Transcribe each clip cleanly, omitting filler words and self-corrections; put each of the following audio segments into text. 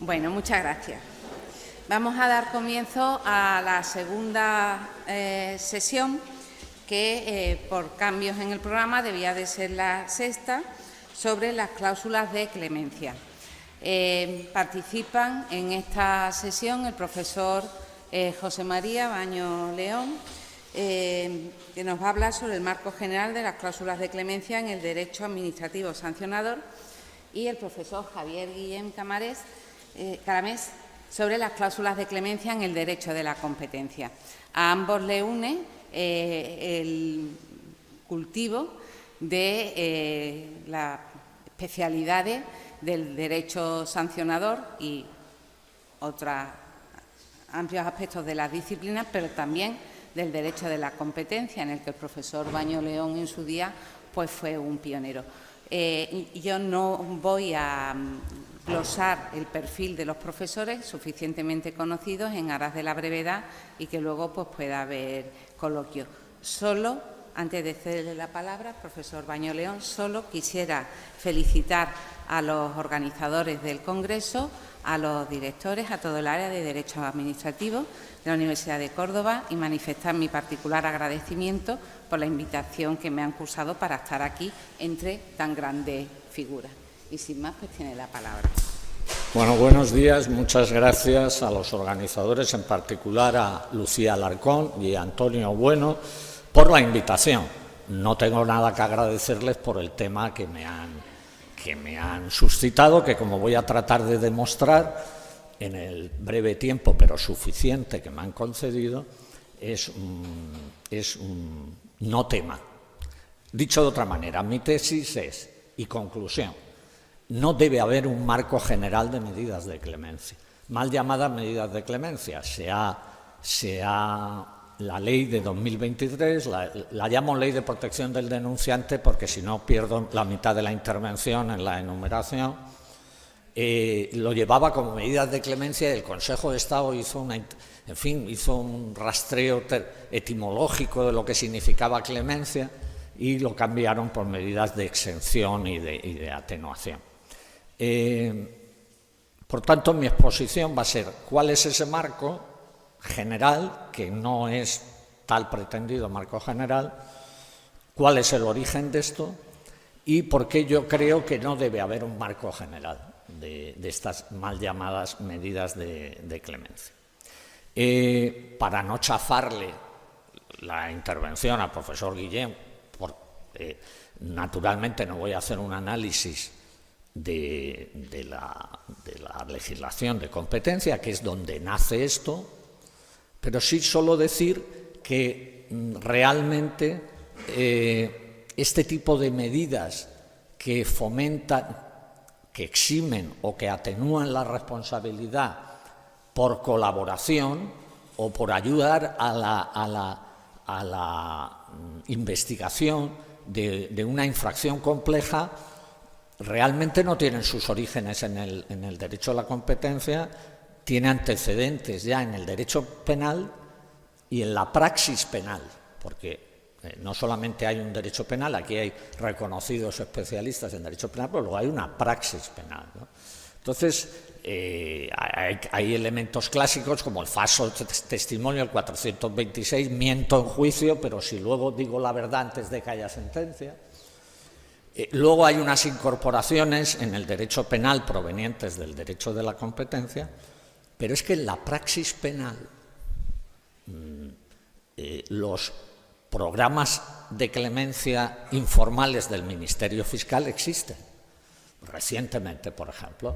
Bueno, muchas gracias. Vamos a dar comienzo a la segunda sesión, que por cambios en el programa debía de ser la sexta, sobre las cláusulas de clemencia. Participan en esta sesión el profesor José María Baño León, que nos va a hablar sobre el marco general de las cláusulas de clemencia en el derecho administrativo sancionador, y el profesor Javier Guillén Caramés sobre las cláusulas de clemencia en el derecho de la competencia. A ambos le une el cultivo de las especialidades del derecho sancionador y otros amplios aspectos de las disciplinas, pero también del derecho de la competencia, en el que el profesor Baño León en su día pues fue un pionero. Yo no voy a glosar el perfil de los profesores, suficientemente conocidos, en aras de la brevedad y que luego pues pueda haber coloquio. Solo, antes de cederle la palabra, profesor Baño León, solo quisiera felicitar a los organizadores del Congreso, a los directores, a todo el área de Derecho Administrativo de la Universidad de Córdoba y manifestar mi particular agradecimiento por la invitación que me han cursado para estar aquí entre tan grandes figuras. Y sin más, pues tiene la palabra. Bueno, buenos días. Muchas gracias a los organizadores, en particular a Lucía Alarcón y a Antonio Bueno, por la invitación. No tengo nada que agradecerles por el tema que me han suscitado, que, como voy a tratar de demostrar en el breve tiempo, pero suficiente, que me han concedido, es un no tema. Dicho de otra manera, mi tesis es, y conclusión, no debe haber un marco general de medidas de clemencia, mal llamadas medidas de clemencia. La ley de 2023, la llamo Ley de Protección del Denunciante porque si no pierdo la mitad de la intervención en la enumeración, lo llevaba como medidas de clemencia y el Consejo de Estado hizo un rastreo etimológico de lo que significaba clemencia y lo cambiaron por medidas de exención y de atenuación. Por tanto, mi exposición va a ser cuál es ese marco general, que no es tal pretendido marco general, cuál es el origen de esto y por qué yo creo que no debe haber un marco general de estas mal llamadas medidas de clemencia. Para no chafarle la intervención al profesor Guillén, naturalmente no voy a hacer un análisis de la legislación de competencia, que es donde nace esto, pero sí solo decir que realmente este tipo de medidas que fomentan, que eximen o que atenúan la responsabilidad por colaboración o por ayudar a la investigación de una infracción compleja, realmente no tienen sus orígenes en el derecho a la competencia, tiene antecedentes ya en el derecho penal y en la praxis penal, porque no solamente hay un derecho penal, aquí hay reconocidos especialistas en derecho penal, pero luego hay una praxis penal, ¿no? Entonces, hay elementos clásicos como el falso testimonio, el 426, miento en juicio, pero si luego digo la verdad antes de que haya sentencia. Luego hay unas incorporaciones en el derecho penal provenientes del derecho de la competencia, pero es que en la praxis penal los programas de clemencia informales del Ministerio Fiscal existen. Recientemente, por ejemplo,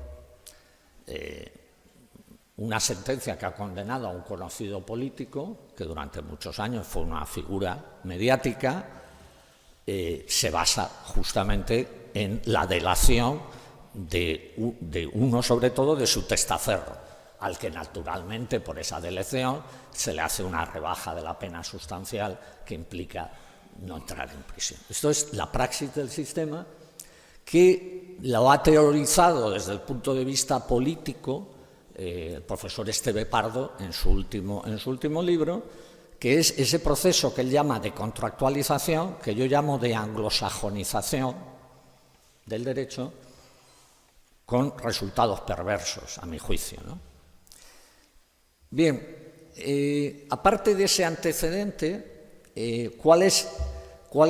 una sentencia que ha condenado a un conocido político, que durante muchos años fue una figura mediática, se basa justamente en la delación de uno, sobre todo, de su testaferro, al que naturalmente por esa delación se le hace una rebaja de la pena sustancial que implica no entrar en prisión. Esto es la praxis del sistema, que lo ha teorizado desde el punto de vista político el profesor Esteve Pardo en su último libro, que es ese proceso que él llama de contractualización, que yo llamo de anglosajonización del derecho, con resultados perversos, a mi juicio, ¿no? Bien, aparte de ese antecedente, ¿cuáles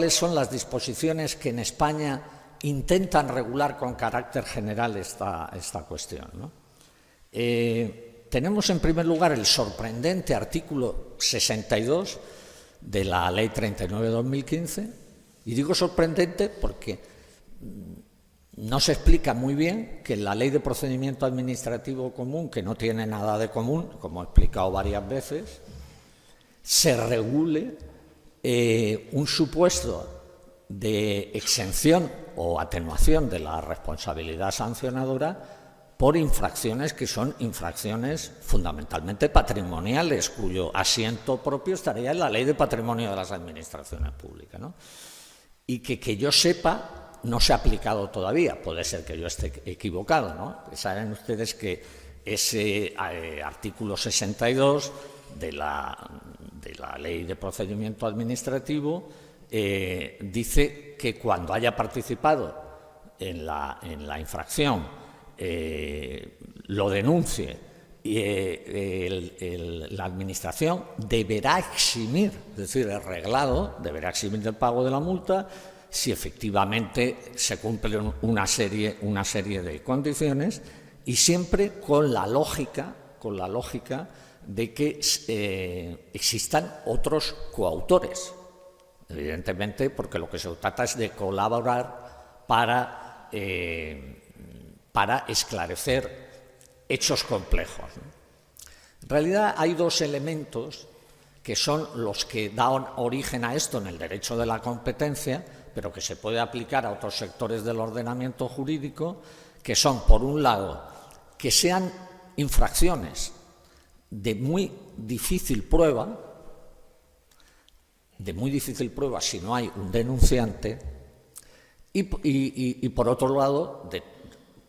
son las disposiciones que en España intentan regular con carácter general esta cuestión, ¿no? Tenemos en primer lugar el sorprendente artículo 62 de la Ley 39/2015, y digo sorprendente porque no se explica muy bien que en la Ley de Procedimiento Administrativo Común, que no tiene nada de común, como he explicado varias veces, se regule un supuesto de exención o atenuación de la responsabilidad sancionadora por infracciones que son infracciones fundamentalmente patrimoniales, cuyo asiento propio estaría en la Ley de Patrimonio de las Administraciones Públicas, ¿no? Y que yo sepa no se ha aplicado todavía. Puede ser que yo esté equivocado, ¿no? Saben ustedes que ese artículo 62 de la Ley de Procedimiento Administrativo dice que cuando haya participado en la infracción lo denuncie y la Administración deberá eximir, es decir, el reglado deberá eximir del pago de la multa si efectivamente se cumplen una serie de condiciones, y siempre con la lógica de que existan otros coautores, evidentemente, porque lo que se trata es de colaborar para esclarecer hechos complejos, ¿no? En realidad hay dos elementos que son los que dan origen a esto en el derecho de la competencia, pero que se puede aplicar a otros sectores del ordenamiento jurídico, que son, por un lado, que sean infracciones de muy difícil prueba si no hay un denunciante, y por otro lado,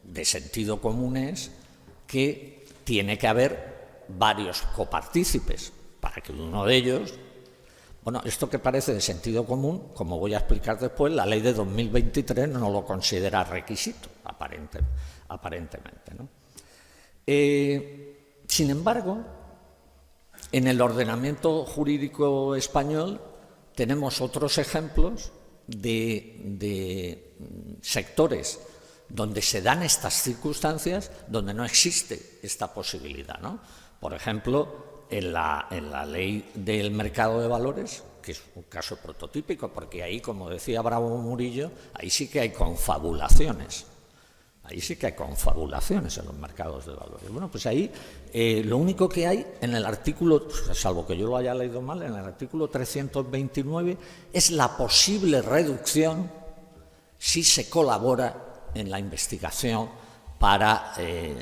de sentido común es que tiene que haber varios copartícipes para que uno de ellos... Bueno, esto que parece de sentido común, como voy a explicar después, la ley de 2023 no lo considera requisito, aparentemente, ¿no? Sin embargo, en el ordenamiento jurídico español tenemos otros ejemplos de sectores donde se dan estas circunstancias, donde no existe esta posibilidad, ¿no? Por ejemplo, en la ley del mercado de valores, que es un caso prototípico, porque ahí, como decía Bravo Murillo, ahí sí que hay confabulaciones. Ahí sí que hay confabulaciones en los mercados de valores. Bueno, pues ahí lo único que hay en el artículo, salvo que yo lo haya leído mal, en el artículo 329, es la posible reducción si se colabora en la investigación para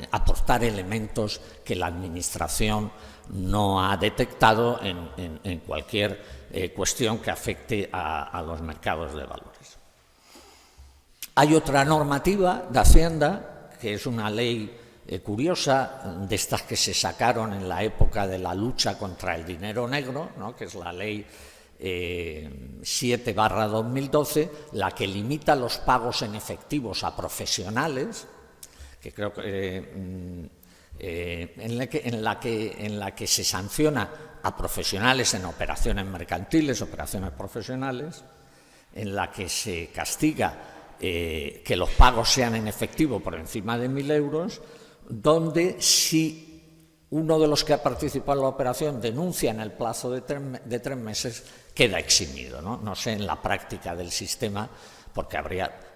aportar elementos que la Administración no ha detectado en cualquier cuestión que afecte a los mercados de valores. Hay otra normativa de Hacienda, que es una ley curiosa, de estas que se sacaron en la época de la lucha contra el dinero negro, ¿no?, que es la ley 7/2012, la que limita los pagos en efectivos a profesionales, que creo que en la que se sanciona a profesionales en operaciones mercantiles, operaciones profesionales, en la que se castiga que los pagos sean en efectivo por encima de 1.000 euros, donde si uno de los que ha participado en la operación denuncia en el plazo de 3 meses, queda eximido, ¿no? No sé en la práctica del sistema, porque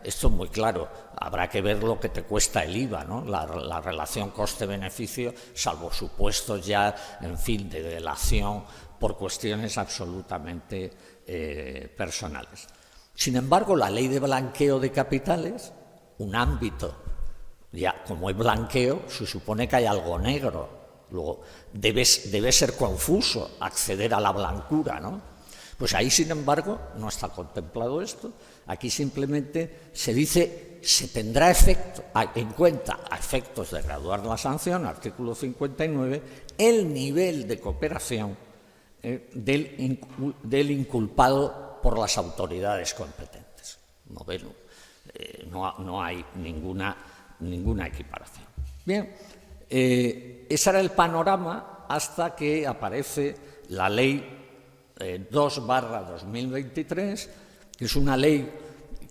esto es muy claro, habrá que ver lo que te cuesta el IVA, ¿no? La relación coste-beneficio, salvo supuestos ya, en fin, de delación por cuestiones absolutamente personales. Sin embargo, la ley de blanqueo de capitales, un ámbito, ya como es blanqueo, se supone que hay algo negro. Luego, debe ser confuso acceder a la blancura, ¿no? Pues ahí, sin embargo, no está contemplado esto. Aquí simplemente se dice, se tendrá en cuenta, a efectos de graduar la sanción, artículo 59, el nivel de cooperación del inculpado por las autoridades competentes. No hay ninguna ninguna equiparación. Bien, ese era el panorama hasta que aparece la Ley 2/2023, que es una ley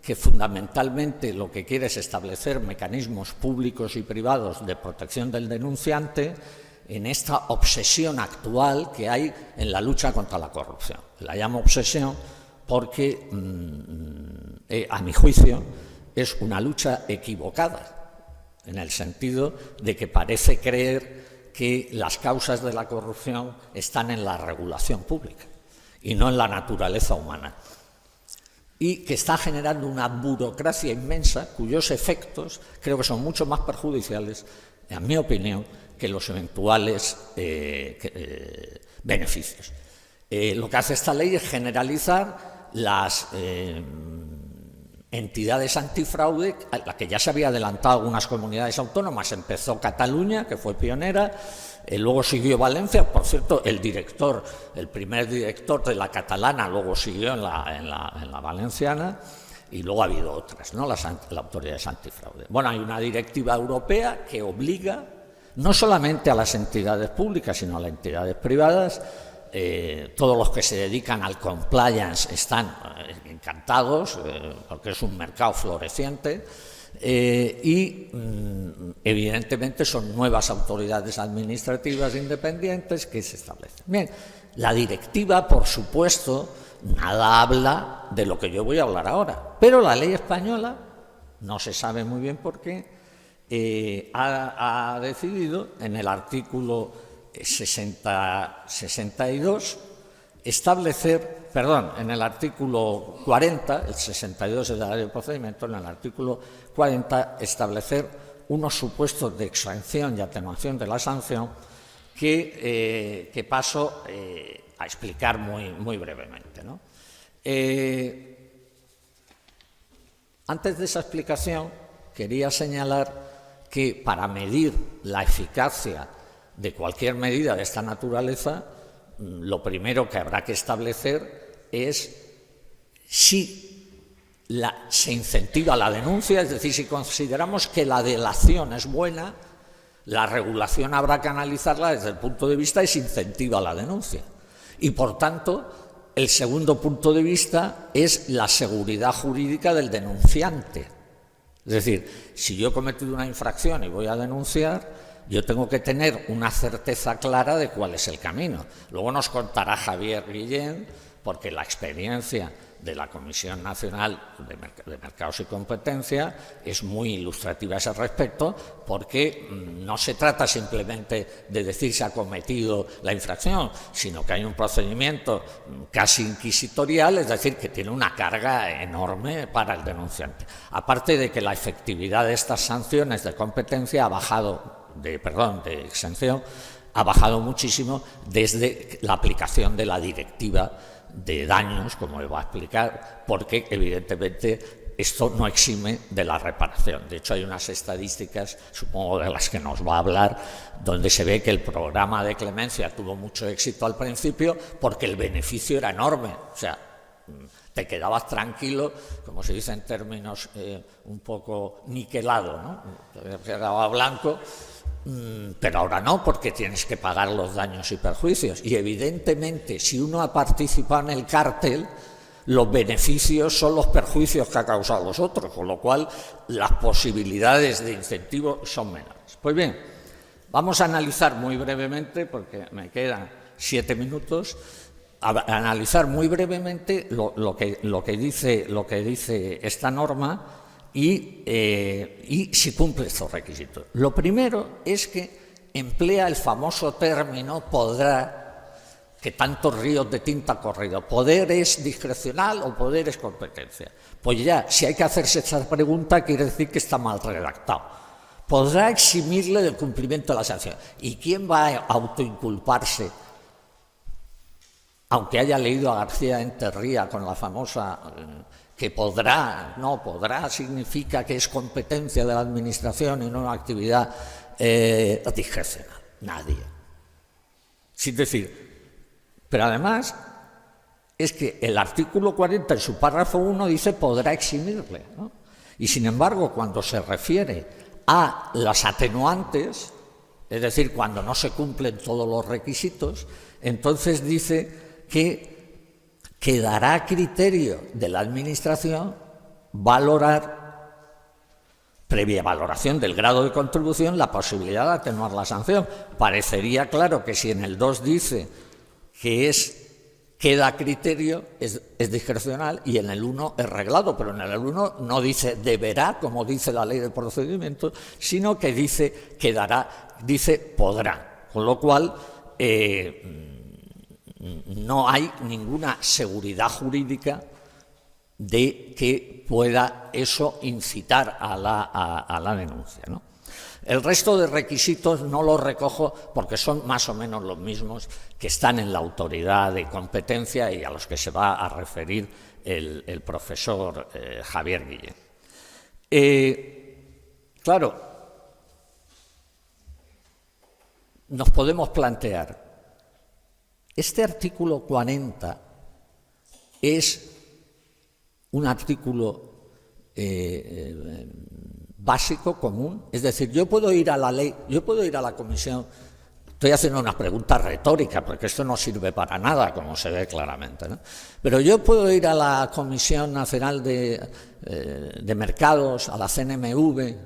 que fundamentalmente lo que quiere es establecer mecanismos públicos y privados de protección del denunciante en esta obsesión actual que hay en la lucha contra la corrupción. La llamo obsesión porque, a mi juicio, es una lucha equivocada, en el sentido de que parece creer que las causas de la corrupción están en la regulación pública y no en la naturaleza humana, y que está generando una burocracia inmensa cuyos efectos creo que son mucho más perjudiciales, en mi opinión, que los eventuales beneficios. Lo que hace esta ley es generalizar las entidades antifraude, a la que ya se había adelantado algunas comunidades autónomas. Empezó Cataluña, que fue pionera, luego siguió Valencia. Por cierto, el primer director de la catalana luego siguió en la valenciana, y luego ha habido otras, ¿no? Las autoridades antifraude. Bueno, hay una directiva europea que obliga no solamente a las entidades públicas, sino a las entidades privadas. Todos los que se dedican al compliance están encantados, porque es un mercado floreciente, y evidentemente son nuevas autoridades administrativas independientes que se establecen. Bien, la directiva, por supuesto, nada habla de lo que yo voy a hablar ahora, pero la ley española, no se sabe muy bien por qué, ha decidido en el artículo 62 establecer, en el artículo 40, el 62 es la ley de procedimiento, en el artículo 40 establecer unos supuestos de exención y atenuación de la sanción que paso a explicar muy brevemente, ¿no? Antes de esa explicación, quería señalar que para medir la eficacia de cualquier medida de esta naturaleza, lo primero que habrá que establecer es si se incentiva la denuncia, es decir, si consideramos que la delación es buena, la regulación habrá que analizarla desde el punto de vista de si incentiva la denuncia. Y, por tanto, el segundo punto de vista es la seguridad jurídica del denunciante. Es decir, si yo he cometido una infracción y voy a denunciar, yo tengo que tener una certeza clara de cuál es el camino. Luego nos contará Javier Guillén, porque la experiencia de la Comisión Nacional de Mercados y Competencia es muy ilustrativa a ese respecto, porque no se trata simplemente de decir si ha cometido la infracción, sino que hay un procedimiento casi inquisitorial, es decir, que tiene una carga enorme para el denunciante. Aparte de que la efectividad de estas sanciones de competencia de exención ha bajado muchísimo desde la aplicación de la directiva de daños, como le voy a explicar, porque evidentemente esto no exime de la reparación. De hecho, hay unas estadísticas, supongo de las que nos va a hablar, donde se ve que el programa de clemencia tuvo mucho éxito al principio porque el beneficio era enorme. O sea, te quedabas tranquilo, como se dice en términos un poco niquelado, ¿no? Te quedaba blanco. Pero ahora no, porque tienes que pagar los daños y perjuicios. Y evidentemente, si uno ha participado en el cártel, los beneficios son los perjuicios que ha causado los otros, con lo cual las posibilidades de incentivo son menores. Pues bien, vamos a analizar muy brevemente, porque me quedan 7 minutos, a analizar muy brevemente lo que dice esta norma. Y si cumple estos requisitos. Lo primero es que emplea el famoso término podrá, que tantos ríos de tinta ha corrido. ¿Poder es discrecional o poder es competencia? Pues ya, si hay que hacerse esta pregunta, quiere decir que está mal redactado. Podrá eximirle del cumplimiento de la sanción. ¿Y quién va a autoinculparse? Aunque haya leído a García Enterría con la famosa... que podrá significa que es competencia de la Administración y no una actividad discrecional. Nadie. Es decir, pero además es que el artículo 40 en su párrafo 1 dice podrá eximirle, ¿no? Y sin embargo, cuando se refiere a las atenuantes, es decir, cuando no se cumplen todos los requisitos, entonces dice que quedará a criterio de la Administración valorar, previa valoración del grado de contribución, la posibilidad de atenuar la sanción. Parecería claro que si en el 2 dice que queda a criterio, es discrecional, y en el 1 es reglado, pero en el 1 no dice deberá, como dice la ley de procedimiento, sino que dice quedará, dice podrá, con lo cual no hay ninguna seguridad jurídica de que pueda eso incitar a la denuncia, ¿no? El resto de requisitos no los recojo porque son más o menos los mismos que están en la autoridad de competencia y a los que se va a referir el profesor Javier Guillén. Claro, nos podemos plantear, este artículo 40 es un artículo básico, común, es decir, yo puedo ir a la ley, yo puedo ir a la comisión, estoy haciendo una pregunta retórica, porque esto no sirve para nada, como se ve claramente, ¿no? Pero yo puedo ir a la Comisión Nacional de Mercados, a la CNMV,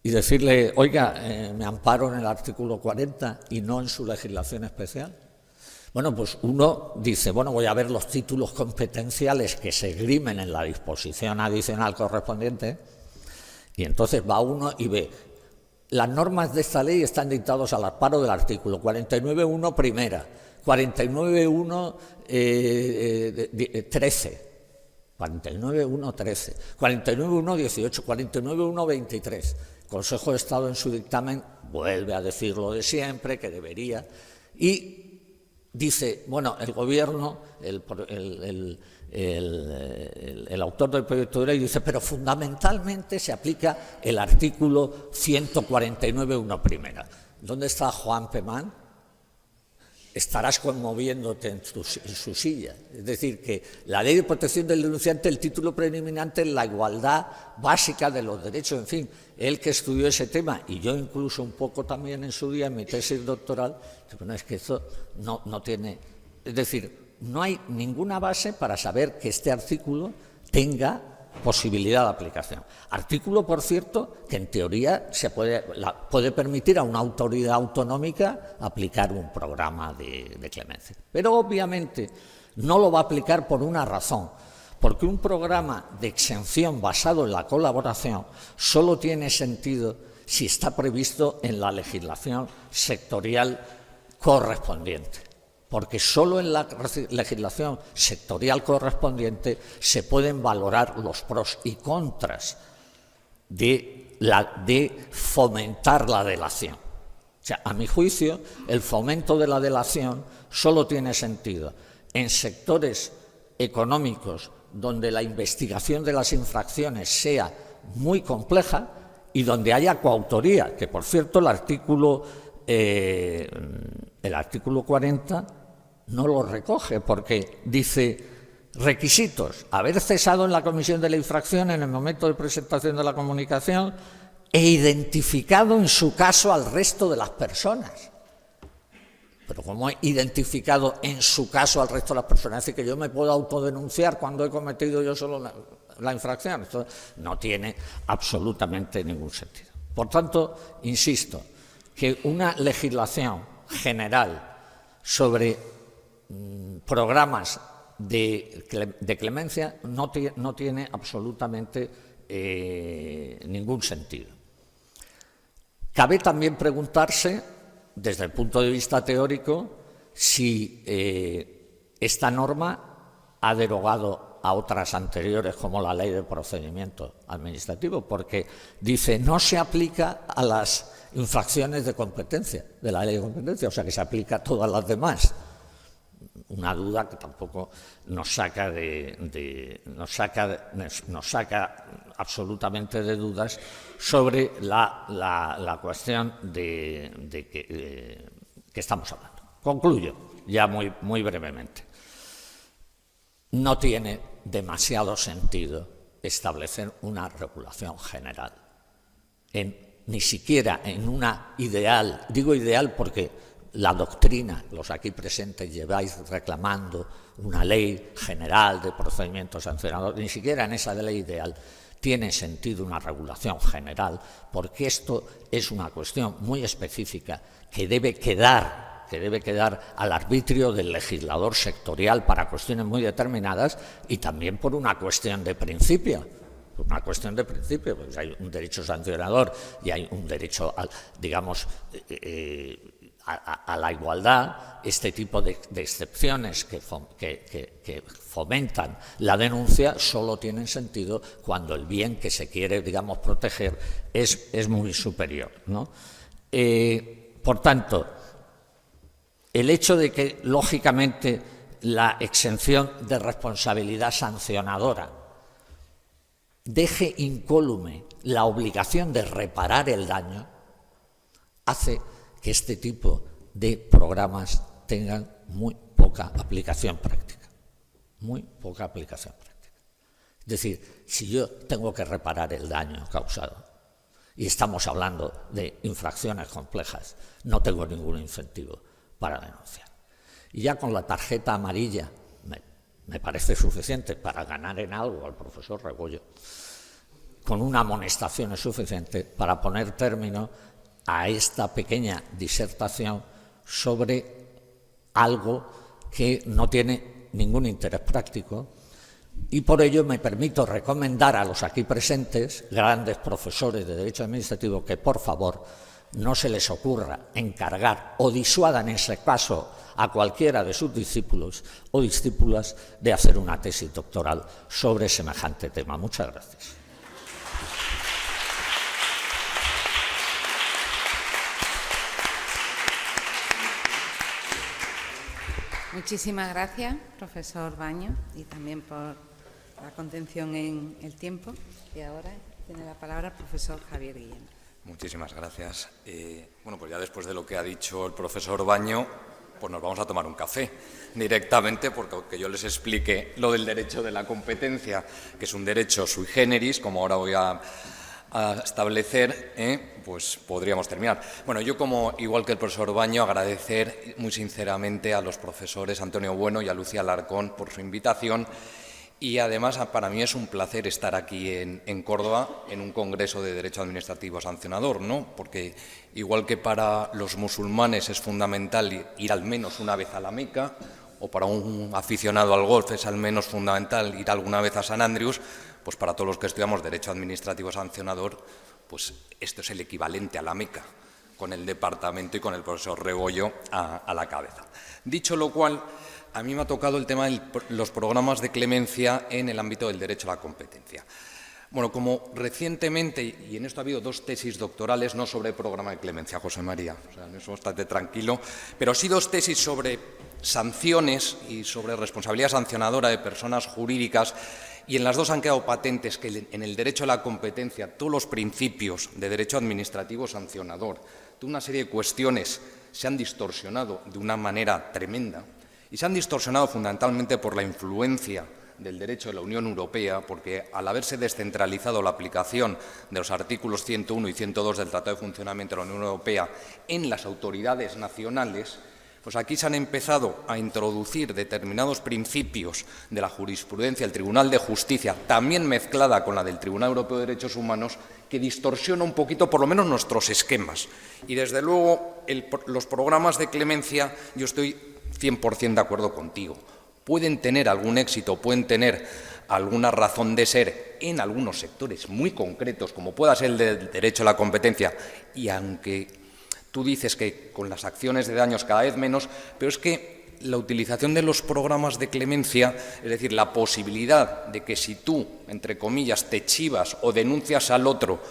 y decirle, oiga, me amparo en el artículo 40 y no en su legislación especial. Bueno, pues uno dice, bueno, voy a ver los títulos competenciales que se esgrimen en la disposición adicional correspondiente, y entonces va uno y ve, las normas de esta ley están dictadas al amparo del artículo 49.1 primera, 49.1 13, 49.1 13, 49.1 18, 49.1 23. El Consejo de Estado en su dictamen vuelve a decir lo de siempre, que debería, y dice, bueno, el Gobierno, el autor del proyecto de ley dice, pero fundamentalmente se aplica el artículo 149.1 primera. ¿Dónde está Juan Pemán? Estarás conmoviéndote en su silla. Es decir, que la ley de protección del denunciante, el título predominante es la igualdad básica de los derechos. En fin, él que estudió ese tema, y yo incluso un poco también en su día en mi tesis doctoral, bueno, es que eso no tiene... Es decir, no hay ninguna base para saber que este artículo tenga posibilidad de aplicación. Artículo, por cierto, que en teoría puede permitir a una autoridad autonómica aplicar un programa de clemencia. Pero obviamente no lo va a aplicar por una razón, porque un programa de exención basado en la colaboración solo tiene sentido si está previsto en la legislación sectorial correspondiente. Porque solo en la legislación sectorial correspondiente se pueden valorar los pros y contras de fomentar la delación. O sea, a mi juicio, el fomento de la delación solo tiene sentido en sectores económicos donde la investigación de las infracciones sea muy compleja y donde haya coautoría, que por cierto el artículo 40 no lo recoge, porque dice requisitos: haber cesado en la comisión de la infracción en el momento de presentación de la comunicación e identificado en su caso al resto de las personas. Pero ¿cómo he identificado en su caso al resto de las personas? Es decir, que yo me puedo autodenunciar cuando he cometido yo solo la infracción. Esto no tiene absolutamente ningún sentido. Por tanto, insisto, que una legislación general sobre programas de clemencia no tiene absolutamente ningún sentido. Cabe también preguntarse, desde el punto de vista teórico, si esta norma ha derogado a otras anteriores, como la Ley de Procedimiento Administrativo, porque dice no se aplica a las infracciones de competencia, de la Ley de Competencia, o sea que se aplica a todas las demás. Una duda que tampoco nos saca absolutamente de dudas sobre la cuestión de que estamos hablando. Concluyo ya muy brevemente. No tiene demasiado sentido establecer una regulación general en ni siquiera en una ideal, digo ideal porque la doctrina, los aquí presentes lleváis reclamando una ley general de procedimientos sancionadores, ni siquiera en esa ley ideal tiene sentido una regulación general, porque esto es una cuestión muy específica que debe quedar al arbitrio del legislador sectorial para cuestiones muy determinadas y también por una cuestión de principio. Una cuestión de principio, pues hay un derecho sancionador y hay un derecho, digamos, a la igualdad. Este tipo de excepciones que fomentan la denuncia solo tienen sentido cuando el bien que se quiere, digamos, proteger es muy superior, ¿no? Por tanto, el hecho de que, lógicamente, la exención de responsabilidad sancionadora deje incólume la obligación de reparar el daño hace que este tipo de programas tengan muy poca aplicación práctica. Muy poca aplicación práctica. Es decir, si yo tengo que reparar el daño causado y estamos hablando de infracciones complejas, no tengo ningún incentivo para denunciar. Y ya con la tarjeta amarilla me parece suficiente para ganar en algo al profesor Rebollo. Con una amonestación es suficiente para poner término a esta pequeña disertación sobre algo que no tiene ningún interés práctico, y por ello me permito recomendar a los aquí presentes, grandes profesores de Derecho Administrativo, que por favor no se les ocurra encargar o disuadan en ese caso a cualquiera de sus discípulos o discípulas de hacer una tesis doctoral sobre semejante tema. Muchas gracias. Muchísimas gracias, profesor Baño, y también por la contención en el tiempo. Y ahora tiene la palabra el profesor Javier Guillén. Muchísimas gracias. Bueno, pues ya después de lo que ha dicho el profesor Baño, pues nos vamos a tomar un café directamente, porque aunque yo les explique lo del derecho de la competencia, que es un derecho sui generis, como ahora voy a establecer, pues podríamos terminar. Bueno, yo, igual que el profesor Baño, agradecer muy sinceramente a los profesores Antonio Bueno y a Lucía Alarcón por su invitación, y además para mí es un placer estar aquí en Córdoba en un congreso de Derecho Administrativo Sancionador, ¿no? Porque igual que para los musulmanes es fundamental ir al menos una vez a la Meca, o para un aficionado al golf es al menos fundamental ir alguna vez a San Andrews, pues para todos los que estudiamos Derecho Administrativo Sancionador, pues esto es el equivalente a la Meca, con el departamento y con el profesor Rebollo a la cabeza. Dicho lo cual, a mí me ha tocado el tema de los programas de clemencia en el ámbito del derecho a la competencia. Bueno, como recientemente, y en esto ha habido 2 tesis doctorales, no sobre el programa de clemencia, José María, o sea, en eso estate tranquilo, pero sí 2 tesis sobre sanciones y sobre responsabilidad sancionadora de personas jurídicas, y en las 2 han quedado patentes que en el derecho a la competencia todos los principios de derecho administrativo sancionador, toda una serie de cuestiones se han distorsionado de una manera tremenda, y se han distorsionado fundamentalmente por la influencia del derecho de la Unión Europea, porque al haberse descentralizado la aplicación de los artículos 101 y 102 del Tratado de Funcionamiento de la Unión Europea en las autoridades nacionales, pues aquí se han empezado a introducir determinados principios de la jurisprudencia del Tribunal de Justicia, también mezclada con la del Tribunal Europeo de Derechos Humanos, que distorsiona un poquito, por lo menos, nuestros esquemas. Y, desde luego, los programas de clemencia, yo estoy 100% de acuerdo contigo. Pueden tener algún éxito, pueden tener alguna razón de ser en algunos sectores muy concretos, como pueda ser el del derecho a la competencia, y aunque tú dices que con las acciones de daños cada vez menos, pero es que la utilización de los programas de clemencia, es decir, la posibilidad de que si tú, entre comillas, te chivas o denuncias al otro,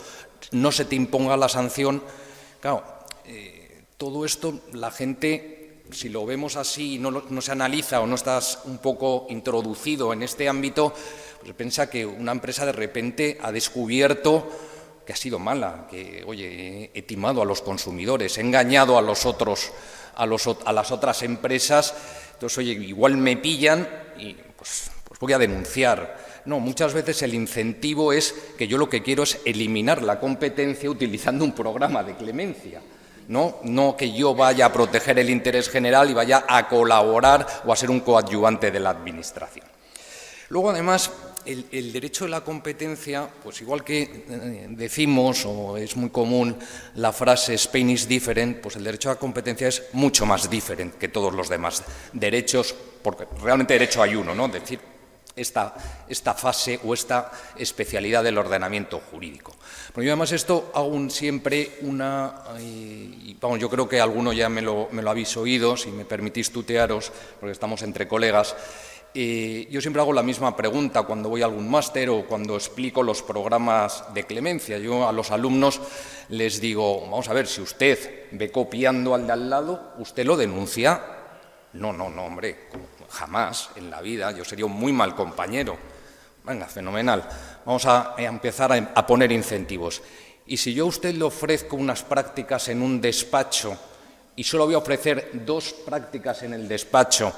no se te imponga la sanción, claro, todo esto la gente, si lo vemos así y no se analiza o no estás un poco introducido en este ámbito, pues piensa que una empresa de repente ha descubierto que ha sido mala, que, oye, he timado a los consumidores, he engañado a los otros, a las otras empresas, entonces, oye, igual me pillan y pues voy a denunciar. No, muchas veces el incentivo es que yo lo que quiero es eliminar la competencia utilizando un programa de clemencia. No que yo vaya a proteger el interés general y vaya a colaborar o a ser un coadyuvante de la Administración. Luego, además, el derecho de la competencia, pues igual que decimos, o es muy común la frase Spain is different, pues el derecho a la competencia es mucho más different que todos los demás derechos, porque realmente derecho hay uno, ¿no? Es decir, esta fase o esta especialidad del ordenamiento jurídico. Pero yo además esto hago siempre vamos, yo creo que alguno ya me lo habéis oído, si me permitís tutearos, porque estamos entre colegas. Yo siempre hago la misma pregunta cuando voy a algún máster o cuando explico los programas de clemencia. Yo a los alumnos les digo, vamos a ver, si usted ve copiando al de al lado, ¿usted lo denuncia? No, hombre, jamás en la vida, yo sería un muy mal compañero. Venga, fenomenal. Vamos a empezar a poner incentivos. Y si yo a usted le ofrezco unas prácticas en un despacho y solo voy a ofrecer 2 prácticas en el despacho,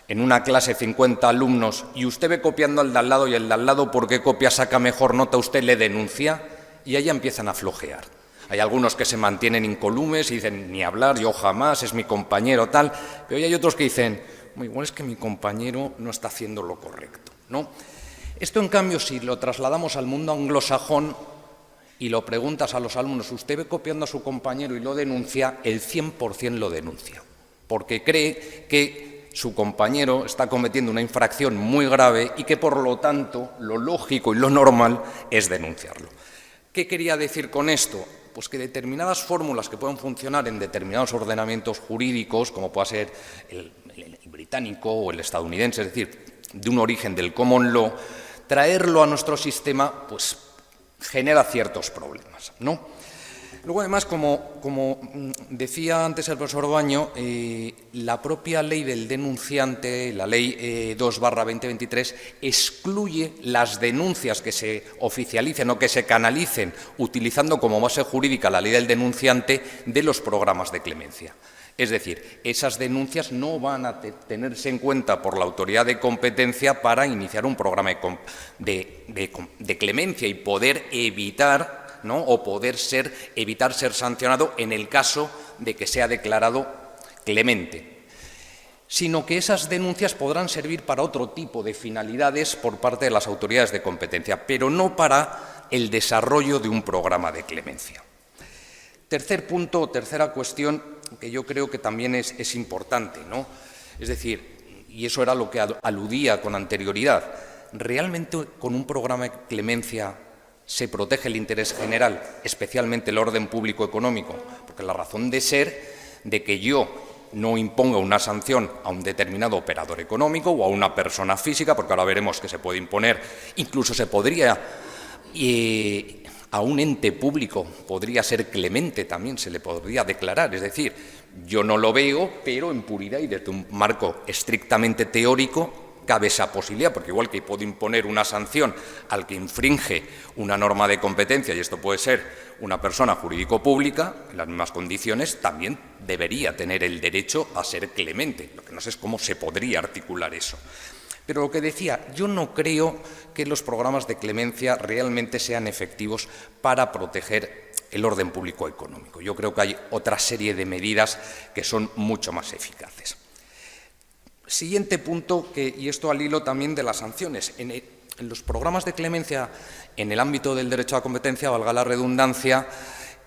en una clase 50 alumnos, y usted ve copiando al de al lado y el de al lado, ¿por qué copia saca mejor nota? Usted le denuncia y ahí empiezan a flojear. Hay algunos que se mantienen incolumes y dicen, ni hablar, yo jamás, es mi compañero, tal. Pero hay otros que dicen, igual es que mi compañero no está haciendo lo correcto, ¿no? Esto, en cambio, si lo trasladamos al mundo anglosajón y lo preguntas a los alumnos, ¿usted ve copiando a su compañero y lo denuncia? El 100% lo denuncia, porque cree que su compañero está cometiendo una infracción muy grave y que, por lo tanto, lo lógico y lo normal es denunciarlo. ¿Qué quería decir con esto? Pues que determinadas fórmulas que pueden funcionar en determinados ordenamientos jurídicos, como pueda ser el británico o el estadounidense, es decir, de un origen del common law, traerlo a nuestro sistema, pues genera ciertos problemas, ¿no? Luego, además, como decía antes el profesor Baño, la propia ley del denunciante, la ley 2/2023, excluye las denuncias que se oficialicen o que se canalicen utilizando como base jurídica la ley del denunciante de los programas de clemencia. Es decir, esas denuncias no van a tenerse en cuenta por la autoridad de competencia para iniciar un programa de clemencia y poder evitar, ¿no?, o evitar ser sancionado en el caso de que sea declarado clemente, sino que esas denuncias podrán servir para otro tipo de finalidades por parte de las autoridades de competencia, pero no para el desarrollo de un programa de clemencia. Tercer punto, tercera cuestión, que yo creo que también es importante, ¿no? Es decir, y eso era lo que aludía con anterioridad, ¿realmente con un programa de clemencia se protege el interés general, especialmente el orden público económico? Porque la razón de ser de que yo no imponga una sanción a un determinado operador económico o a una persona física, porque ahora veremos que se puede imponer, incluso se podría, a un ente público podría ser clemente también, se le podría declarar. Es decir, yo no lo veo, pero en puridad y desde un marco estrictamente teórico cabe esa posibilidad, porque igual que puedo imponer una sanción al que infringe una norma de competencia, y esto puede ser una persona jurídico-pública, en las mismas condiciones, también debería tener el derecho a ser clemente. Lo que no sé es cómo se podría articular eso. Pero lo que decía, yo no creo que los programas de clemencia realmente sean efectivos para proteger el orden público económico. Yo creo que hay otra serie de medidas que son mucho más eficaces. Siguiente punto, y esto al hilo también de las sanciones. En los programas de clemencia, en el ámbito del derecho a la competencia, valga la redundancia,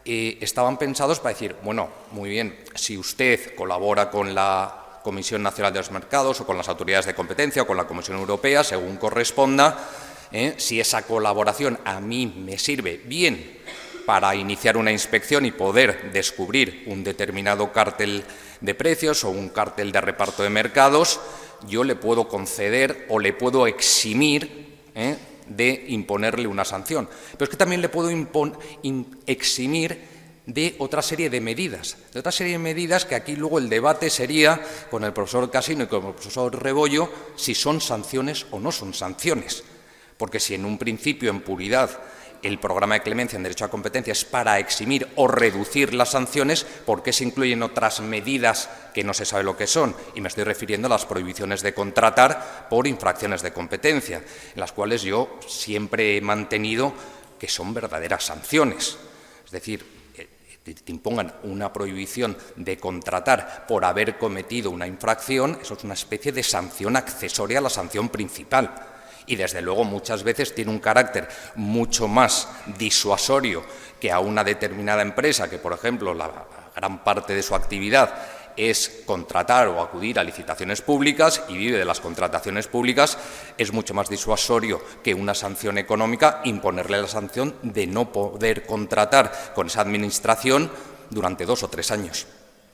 estaban pensados para decir, bueno, muy bien, si usted colabora con la Comisión Nacional de los Mercados o con las autoridades de competencia o con la Comisión Europea, según corresponda, si esa colaboración a mí me sirve bien para iniciar una inspección y poder descubrir un determinado cártel de precios o un cártel de reparto de mercados, yo le puedo conceder o le puedo eximir de imponerle una sanción. Pero es que también le puedo eximir de otra serie de medidas, que aquí luego el debate sería con el profesor Casino y con el profesor Rebollo si son sanciones o no son sanciones. Porque si en un principio, en puridad, el programa de clemencia en derecho a competencia es para eximir o reducir las sanciones, ¿por qué se incluyen otras medidas que no se sabe lo que son? Y me estoy refiriendo a las prohibiciones de contratar por infracciones de competencia, en las cuales yo siempre he mantenido que son verdaderas sanciones. Es decir, te impongan una prohibición de contratar por haber cometido una infracción, eso es una especie de sanción accesoria a la sanción principal. Y, desde luego, muchas veces tiene un carácter mucho más disuasorio que a una determinada empresa que, por ejemplo, la gran parte de su actividad es contratar o acudir a licitaciones públicas y vive de las contrataciones públicas. Es mucho más disuasorio que una sanción económica imponerle la sanción de no poder contratar con esa administración durante 2 o 3 años,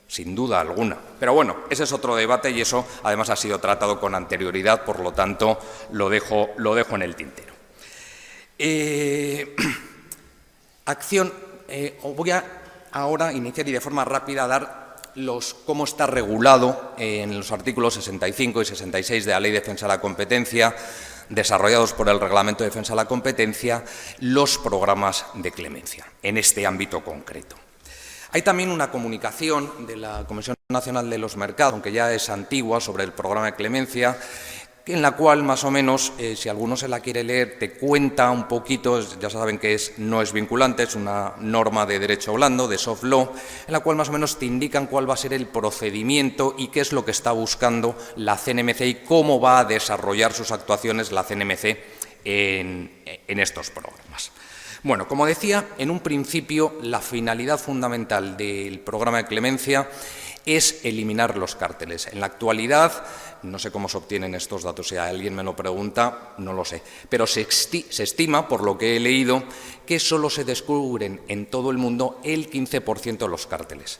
sin duda alguna. Pero bueno, ese es otro debate y eso además ha sido tratado con anterioridad, por lo tanto lo dejo en el tintero. Voy a ahora iniciar y de forma rápida a dar cómo está regulado en los artículos 65 y 66 de la Ley de Defensa de la Competencia, desarrollados por el Reglamento de Defensa de la Competencia, los programas de clemencia en este ámbito concreto. Hay también una comunicación de la Comisión Nacional de los Mercados, aunque ya es antigua, sobre el programa de clemencia, en la cual, más o menos, si alguno se la quiere leer, te cuenta un poquito, ya saben que no es vinculante, es una norma de derecho blando, de soft law, en la cual más o menos te indican cuál va a ser el procedimiento y qué es lo que está buscando la CNMC y cómo va a desarrollar sus actuaciones la CNMC en estos programas. Bueno, como decía, en un principio la finalidad fundamental del programa de clemencia es eliminar los cárteles. En la actualidad, no sé cómo se obtienen estos datos, si alguien me lo pregunta, no lo sé, pero se estima, por lo que he leído, que solo se descubren en todo el mundo el 15% de los cárteles.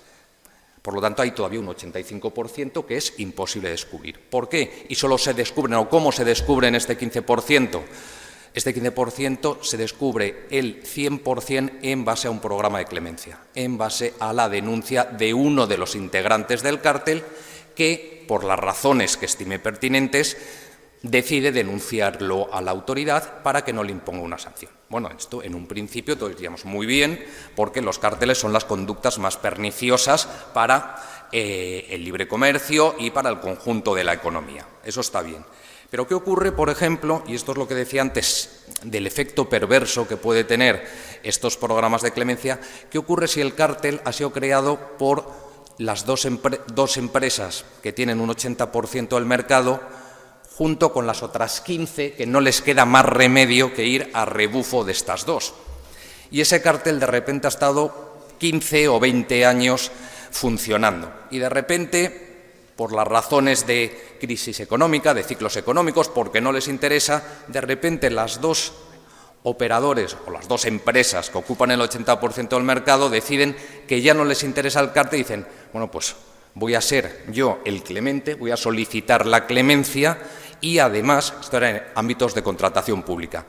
Por lo tanto, hay todavía un 85% que es imposible descubrir. ¿Por qué? Y solo se descubren, o cómo se descubren este 15%. Este 15% se descubre el 100% en base a un programa de clemencia, en base a la denuncia de uno de los integrantes del cártel que, por las razones que estime pertinentes, decide denunciarlo a la autoridad para que no le imponga una sanción. Bueno, esto en un principio todos diríamos muy bien, porque los cárteles son las conductas más perniciosas para el libre comercio y para el conjunto de la economía. Eso está bien. Pero ¿qué ocurre, por ejemplo, y esto es lo que decía antes, del efecto perverso que puede tener estos programas de clemencia? ¿Qué ocurre si el cártel ha sido creado por las dos empresas que tienen un 80% del mercado, junto con las otras 15 que no les queda más remedio que ir a rebufo de estas dos? Y ese cártel de repente ha estado 15 o 20 años funcionando y de repente, por las razones de crisis económica, de ciclos económicos, porque no les interesa, de repente las dos operadores o las dos empresas que ocupan el 80% del mercado deciden que ya no les interesa el cártel y dicen, bueno, pues voy a ser yo el clemente, voy a solicitar la clemencia y además, esto era en ámbitos de contratación pública,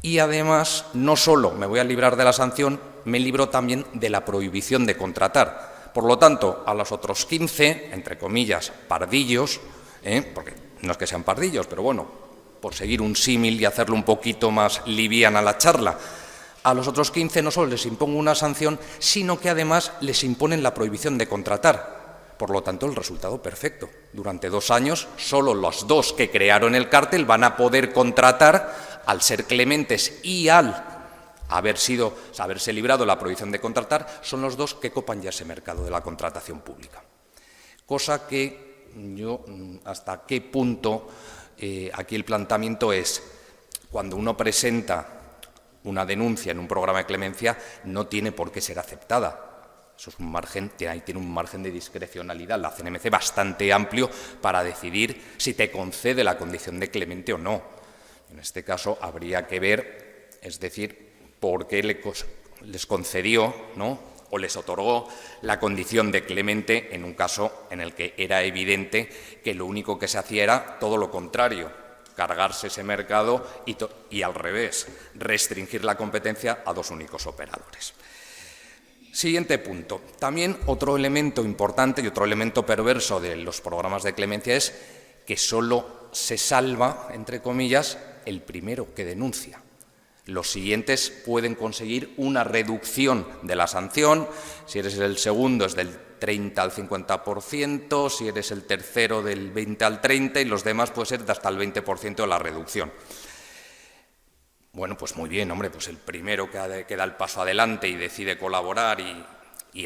y además no solo me voy a librar de la sanción, me libro también de la prohibición de contratar. Por lo tanto, a los otros 15, entre comillas, pardillos, porque no es que sean pardillos, pero bueno, por seguir un símil y hacerlo un poquito más liviana la charla, a los otros 15 no solo les impongo una sanción, sino que además les imponen la prohibición de contratar. Por lo tanto, el resultado perfecto. Durante 2 años, solo los dos que crearon el cártel van a poder contratar al ser clementes y al haberse librado la prohibición de contratar, son los dos que copan ya ese mercado de la contratación pública. Cosa que yo, hasta qué punto, aquí el planteamiento es, cuando uno presenta una denuncia en un programa de clemencia, no tiene por qué ser aceptada. Eso es un margen, tiene un margen de discrecionalidad, la CNMC bastante amplio para decidir si te concede la condición de clemente o no. En este caso habría que ver, es decir, por qué les concedió, ¿no?, o les otorgó la condición de clemente en un caso en el que era evidente que lo único que se hacía era todo lo contrario, cargarse ese mercado y al revés, restringir la competencia a 2 únicos operadores. Siguiente punto. También otro elemento importante y otro elemento perverso de los programas de clemencia es que solo se salva, entre comillas, el primero que denuncia. Los siguientes pueden conseguir una reducción de la sanción. Si eres el segundo es del 30 al 50%, si eres el tercero del 20 al 30% y los demás puede ser de hasta el 20% de la reducción. Bueno, pues muy bien, hombre, pues el primero que da el paso adelante y decide colaborar y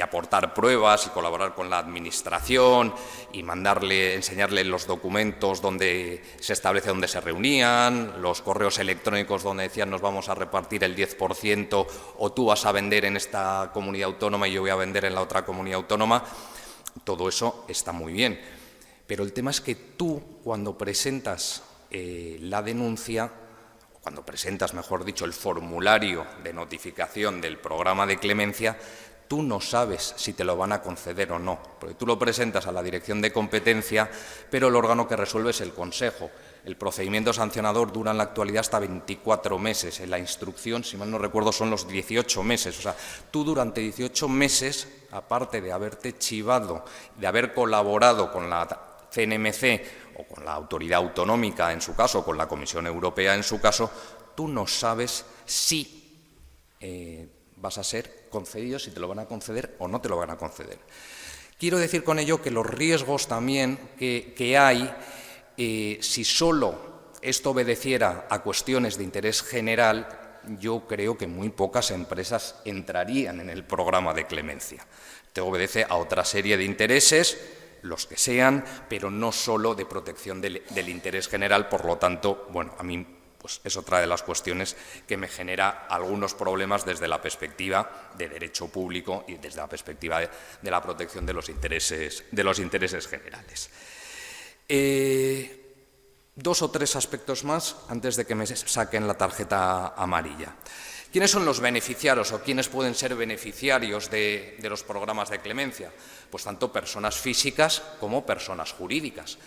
aportar pruebas y colaborar con la administración y enseñarle los documentos donde se establece dónde se reunían, los correos electrónicos donde decían nos vamos a repartir el 10% o tú vas a vender en esta comunidad autónoma y yo voy a vender en la otra comunidad autónoma, todo eso está muy bien. Pero el tema es que tú, cuando presentas la denuncia, cuando presentas, mejor dicho, el formulario de notificación del programa de clemencia, tú no sabes si te lo van a conceder o no, porque tú lo presentas a la Dirección de Competencia, pero el órgano que resuelve es el Consejo. El procedimiento sancionador dura en la actualidad hasta 24 meses. En la instrucción, si mal no recuerdo, son los 18 meses. O sea, tú durante 18 meses, aparte de haberte chivado, de haber colaborado con la CNMC o con la autoridad autonómica, en su caso, o con la Comisión Europea, en su caso, tú no sabes si vas a ser concedido, si te lo van a conceder o no te lo van a conceder. Quiero decir con ello que los riesgos también que hay, si solo esto obedeciera a cuestiones de interés general, yo creo que muy pocas empresas entrarían en el programa de clemencia. Te obedece a otra serie de intereses, los que sean, pero no solo de protección del interés general. Por lo tanto, bueno, a mí pues es otra de las cuestiones que me genera algunos problemas desde la perspectiva de derecho público y desde la perspectiva de la protección de los intereses generales. Dos o tres aspectos más antes de que me saquen la tarjeta amarilla. ¿Quiénes son los beneficiarios o quiénes pueden ser beneficiarios de los programas de clemencia? Pues tanto personas físicas como personas jurídicas.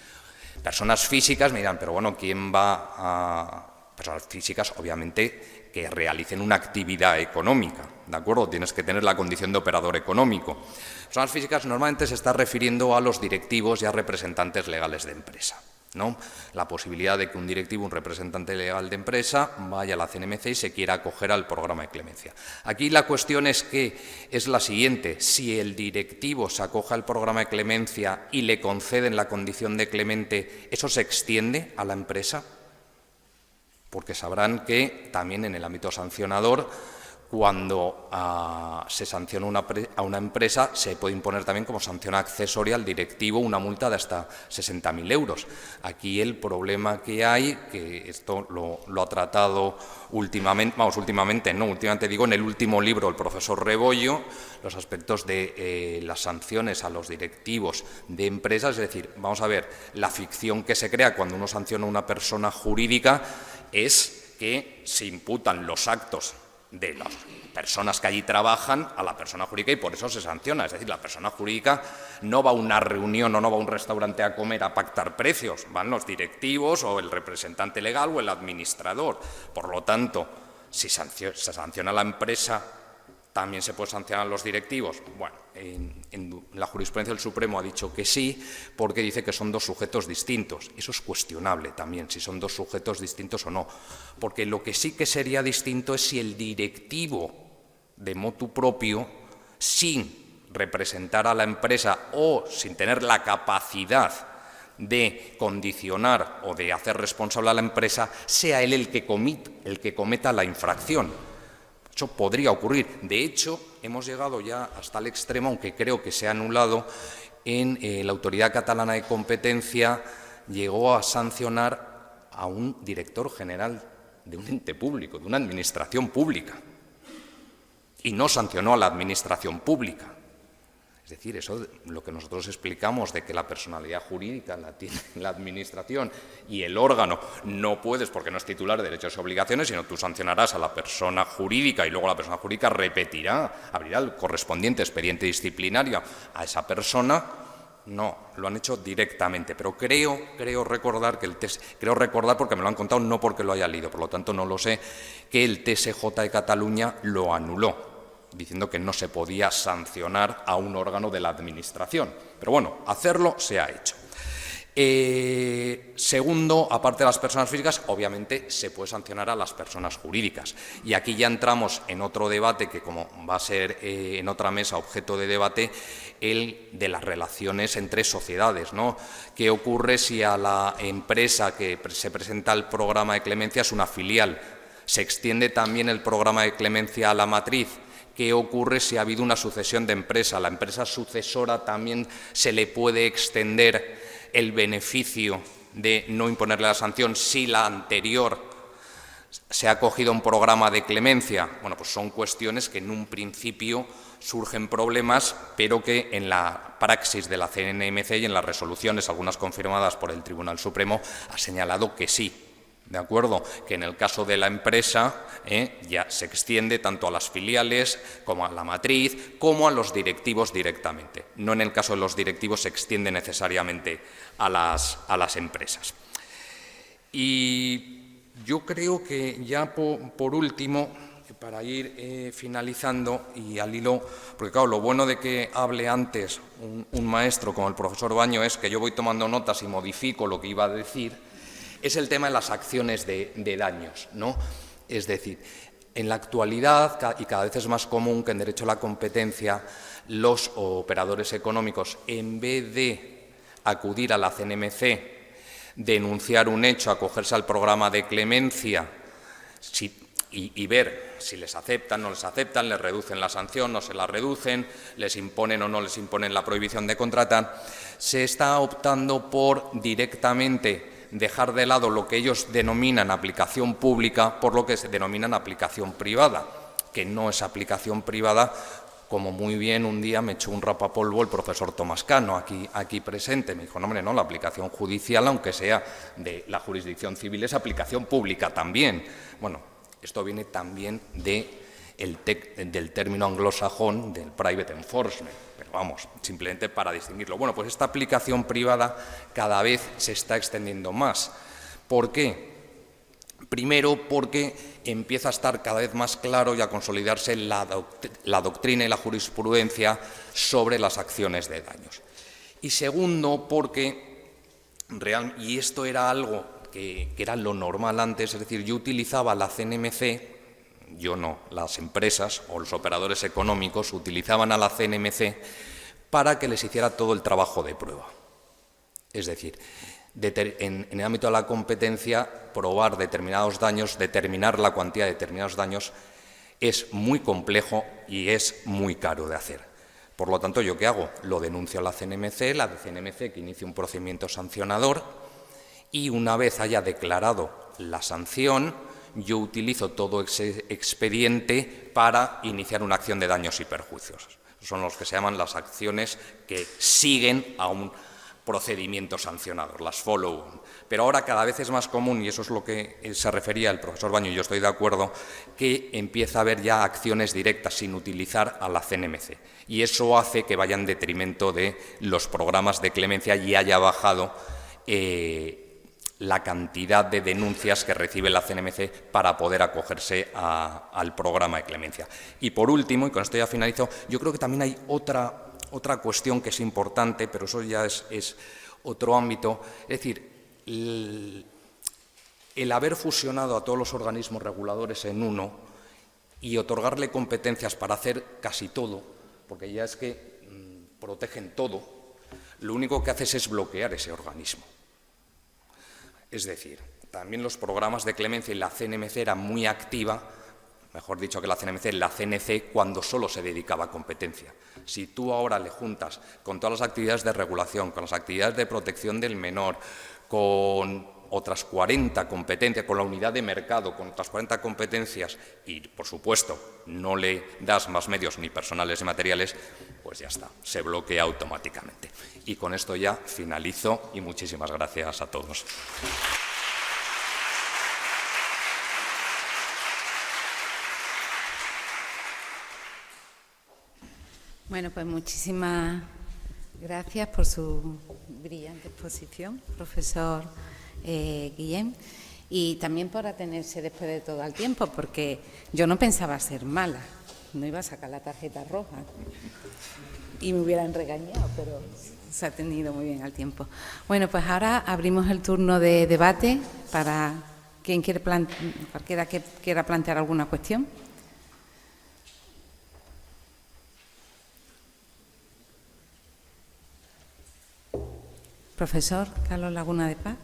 Personas físicas me dirán, pero bueno, ¿quién va a...? Personas físicas, obviamente, que realicen una actividad económica, ¿de acuerdo? Tienes que tener la condición de operador económico. Personas físicas normalmente se está refiriendo a los directivos y a representantes legales de empresa, ¿no? La posibilidad de que un directivo, un representante legal de empresa, vaya a la CNMC y se quiera acoger al programa de clemencia. Aquí la cuestión es la siguiente: si el directivo se acoge al programa de clemencia y le conceden la condición de clemente, ¿eso se extiende a la empresa? Porque sabrán que también en el ámbito sancionador, cuando se sanciona a una empresa, se puede imponer también como sanción accesoria al directivo una multa de hasta 60.000 euros. Aquí el problema que hay, que esto lo ha tratado últimamente digo, en el último libro el profesor Rebollo, los aspectos de las sanciones a los directivos de empresas, es decir, vamos a ver, la ficción que se crea cuando uno sanciona a una persona jurídica es que se imputan los actos de las personas que allí trabajan a la persona jurídica y por eso se sanciona. Es decir, la persona jurídica no va a una reunión o no va a un restaurante a comer a pactar precios, van los directivos o el representante legal o el administrador. Por lo tanto, si se sanciona a la empresa, ¿también se puede sancionar a los directivos? Bueno, en la jurisprudencia del Supremo ha dicho que sí, porque dice que son dos sujetos distintos. Eso es cuestionable también, si son dos sujetos distintos o no. Porque lo que sí que sería distinto es si el directivo de motu propio, sin representar a la empresa o sin tener la capacidad de condicionar o de hacer responsable a la empresa, sea él el que cometa la infracción. Eso podría ocurrir. De hecho, hemos llegado ya hasta el extremo, aunque creo que se ha anulado, en la Autoridad Catalana de Competencia llegó a sancionar a un director general de un ente público, de una administración pública, y no sancionó a la administración pública. Es decir, eso lo que nosotros explicamos de que la personalidad jurídica la tiene la Administración y el órgano no puedes, porque no es titular de derechos y obligaciones, sino tú sancionarás a la persona jurídica y luego la persona jurídica abrirá el correspondiente expediente disciplinario a esa persona. No, lo han hecho directamente, pero creo recordar porque me lo han contado, no porque lo haya leído, por lo tanto no lo sé, que el TSJ de Cataluña lo anuló, diciendo que no se podía sancionar a un órgano de la Administración. Pero bueno, hacerlo se ha hecho. Segundo, aparte de las personas físicas, obviamente se puede sancionar a las personas jurídicas. Y aquí ya entramos en otro debate que, como va a ser en otra mesa objeto de debate, el de las relaciones entre sociedades, ¿no? ¿Qué ocurre si a la empresa que se presenta al programa de clemencia es una filial? ¿Se extiende también el programa de clemencia a la matriz? ¿Qué ocurre si ha habido una sucesión de empresa? ¿A la empresa sucesora también se le puede extender el beneficio de no imponerle la sanción si la anterior se ha acogido a un programa de clemencia? Bueno, pues son cuestiones que en un principio surgen problemas, pero que en la praxis de la CNMC y en las resoluciones, algunas confirmadas por el Tribunal Supremo, ha señalado que sí. ¿De acuerdo? Que en el caso de la empresa ya se extiende tanto a las filiales como a la matriz, como a los directivos directamente. No en el caso de los directivos se extiende necesariamente a las empresas. Y yo creo que ya por último, para ir finalizando y al hilo, porque claro, lo bueno de que hable antes un maestro como el profesor Baño es que yo voy tomando notas y modifico lo que iba a decir, es el tema de las acciones de daños, ¿no? Es decir, en la actualidad, y cada vez es más común que en derecho a la competencia los operadores económicos, en vez de acudir a la CNMC, denunciar un hecho, acogerse al programa de clemencia y ver si les aceptan, no les aceptan, les reducen la sanción, no se la reducen, les imponen o no les imponen la prohibición de contratar, se está optando por directamente dejar de lado lo que ellos denominan aplicación pública por lo que se denominan aplicación privada, que no es aplicación privada, como muy bien un día me echó un rapapolvo el profesor Tomás Cano, aquí presente. Me dijo, no, hombre, no, la aplicación judicial, aunque sea de la jurisdicción civil, es aplicación pública también. Bueno, esto viene también del término anglosajón del private enforcement, pero vamos, simplemente para distinguirlo. Bueno, pues esta aplicación privada cada vez se está extendiendo más. ¿Por qué? Primero, porque empieza a estar cada vez más claro y a consolidarse la doctrina y la jurisprudencia sobre las acciones de daños. Y segundo, porque, y esto era algo que era lo normal antes, es decir, yo utilizaba la CNMC, yo no, las empresas o los operadores económicos utilizaban a la CNMC para que les hiciera todo el trabajo de prueba. Es decir, en el ámbito de la competencia, probar determinados daños, determinar la cuantía de determinados daños, es muy complejo y es muy caro de hacer. Por lo tanto, ¿yo qué hago? Lo denuncio a la CNMC que inicie un procedimiento sancionador y una vez haya declarado la sanción, yo utilizo todo ese expediente para iniciar una acción de daños y perjuicios. Son los que se llaman las acciones que siguen a un procedimiento sancionador, las follow-on. Pero ahora cada vez es más común, y eso es lo que se refería el profesor Baño, y yo estoy de acuerdo, que empieza a haber ya acciones directas sin utilizar a la CNMC. Y eso hace que vaya en detrimento de los programas de clemencia y haya bajado la cantidad de denuncias que recibe la CNMC para poder acogerse al programa de clemencia. Y por último, y con esto ya finalizo, yo creo que también hay otra cuestión que es importante, pero eso ya es otro ámbito, es decir, el haber fusionado a todos los organismos reguladores en uno y otorgarle competencias para hacer casi todo, porque ya es que protegen todo, lo único que haces es bloquear ese organismo. Es decir, también los programas de clemencia y la CNMC era muy activa, mejor dicho que la CNMC, la CNC, cuando solo se dedicaba a competencia. Si tú ahora le juntas con todas las actividades de regulación, con las actividades de protección del menor, con otras 40 competencias, con la unidad de mercado, con otras 40 competencias y, por supuesto, no le das más medios ni personales ni materiales, pues ya está, se bloquea automáticamente. Y con esto ya finalizo y muchísimas gracias a todos. Bueno, pues muchísimas gracias por su brillante exposición, profesor Guillén, y también por atenerse después de todo al tiempo, porque yo no pensaba ser mala, no iba a sacar la tarjeta roja y me hubieran regañado, pero se ha tenido muy bien al tiempo. Bueno, pues ahora abrimos el turno de debate para quien cualquiera que quiera plantear alguna cuestión. Profesor Carlos Laguna de Paz.